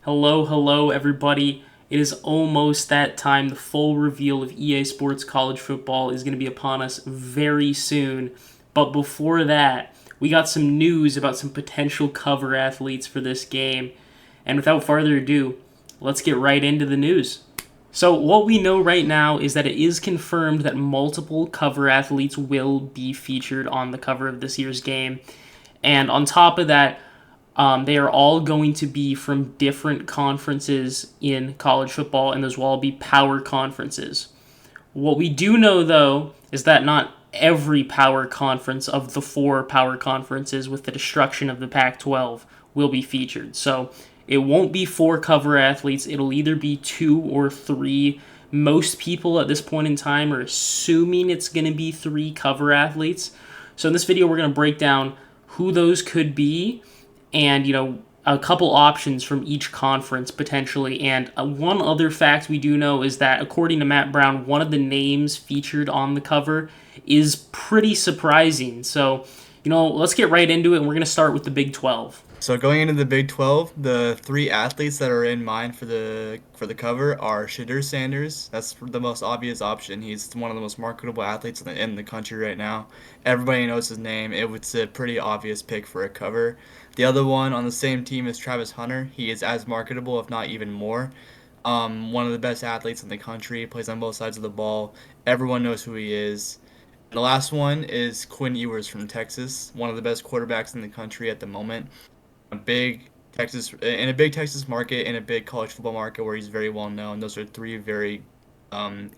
Hello, everybody. It is almost that time. The full reveal of EA Sports College Football is going to be upon us very soon. But before that, we got some news about some potential cover athletes for this game. And without further ado, let's get right into the news. So what we know right now is that it is confirmed that multiple cover athletes will be featured on the cover of this year's game. And on top of that, they are all going to be from different conferences in college football, and those will all be power conferences. What we do know, though, is that not every power conference of the four power conferences with the destruction of the Pac-12 will be featured. So it won't be four cover athletes. It'll either be two or three. Most people at this point in time are assuming it's going to be three cover athletes. So in this video, we're going to break down who those could be and, a couple options from each conference potentially. And one other fact we do know is that, according to Matt Brown, one of the names featured on the cover is pretty surprising. So, let's get right into it, and we're going to start with the Big 12. So going into the Big 12, the three athletes that are in mind for the cover are Shadur Sanders. That's the most obvious option. He's one of the most marketable athletes in the country right now. Everybody knows his name. It's a pretty obvious pick for a cover. The other one on the same team is Travis Hunter. He is as marketable, if not even more. One of the best athletes in the country. Plays on both sides of the ball. Everyone knows who he is. The last one is Quinn Ewers from Texas, one of the best quarterbacks in the country at the moment. A big Texas market, in a big college football market where he's very well known. Those are three very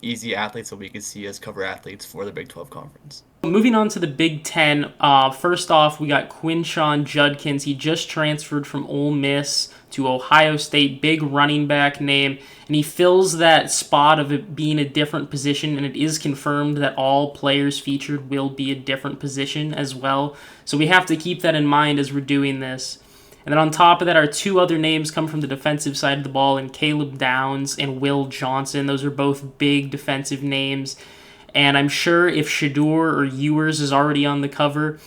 easy athletes that we could see as cover athletes for the Big 12 conference. Moving on to the Big 10, first off, we got Quinshon Judkins. He just transferred from Ole Miss to Ohio State, big running back name, and he fills that spot of it being a different position, and it is confirmed that all players featured will be a different position as well. So we have to keep that in mind as we're doing this. And then on top of that, our two other names come from the defensive side of the ball, and Caleb Downs and Will Johnson. Those are both big defensive names. And I'm sure if Shadur or Ewers is already on the cover,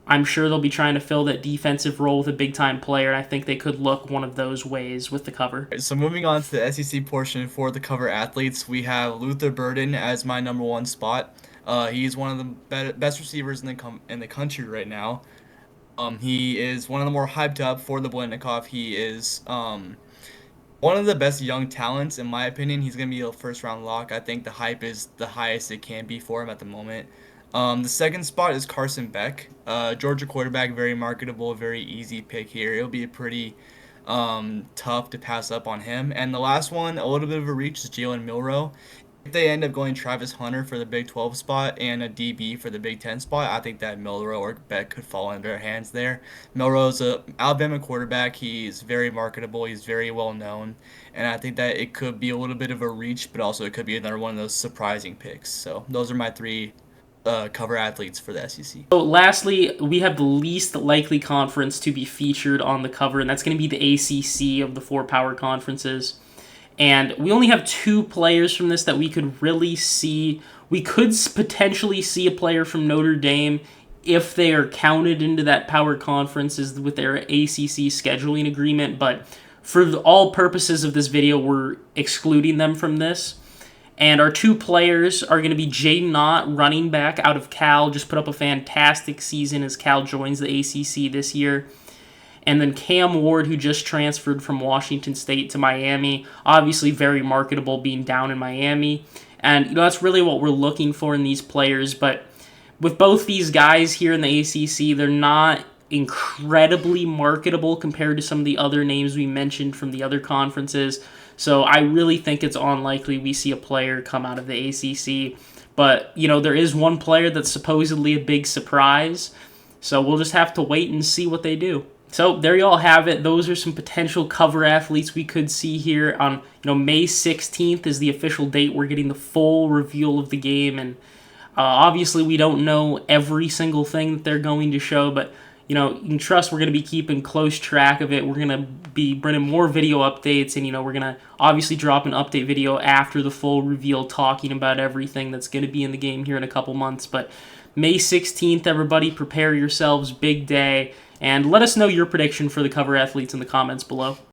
I'm sure they'll be trying to fill that defensive role with a big-time player, and I think they could look one of those ways with the cover. So moving on to the SEC portion for the cover athletes, we have Luther Burden as my number one spot. He's one of the best receivers in the country right now. He is one of the more hyped up for the Blendnikoff. He is one of the best young talents, in my opinion. He's going to be a first-round lock. I think the hype is the highest it can be for him at the moment. The second spot is Carson Beck, Georgia quarterback, very marketable, very easy pick here. It'll be a pretty tough to pass up on him. And the last one, a little bit of a reach, is Jalen Milroe. If they end up going Travis Hunter for the Big 12 spot and a DB for the Big 10 spot, I think that Milroe or Beck could fall into their hands there. Milroe's an Alabama quarterback. He's very marketable. He's very well known. And I think that it could be a little bit of a reach, but also it could be another one of those surprising picks. So those are my three cover athletes for the SEC. So lastly, we have the least likely conference to be featured on the cover, and that's going to be the ACC of the four power conferences. And we only have two players from this that we could really see. We could potentially see a player from Notre Dame if they are counted into that power conferences with their ACC scheduling agreement. But for all purposes of this video, we're excluding them from this. And our two players are going to be Jaden Knott, running back out of Cal. Just put up a fantastic season as Cal joins the ACC this year. And then Cam Ward, who just transferred from Washington State to Miami. Obviously very marketable being down in Miami. And that's really what we're looking for in these players. But with both these guys here in the ACC, they're not incredibly marketable compared to some of the other names we mentioned from the other conferences. So I really think it's unlikely we see a player come out of the ACC. But, there is one player that's supposedly a big surprise. So we'll just have to wait and see what they do. So there you all have it. Those are some potential cover athletes we could see here on, May 16th is the official date. We're getting the full reveal of the game, and obviously we don't know every single thing that they're going to show, but you can trust we're going to be keeping close track of it. We're going to be bringing more video updates, and we're going to obviously drop an update video after the full reveal talking about everything that's going to be in the game here in a couple months. But May 16th, everybody, prepare yourselves, big day. And let us know your prediction for the cover athletes in the comments below.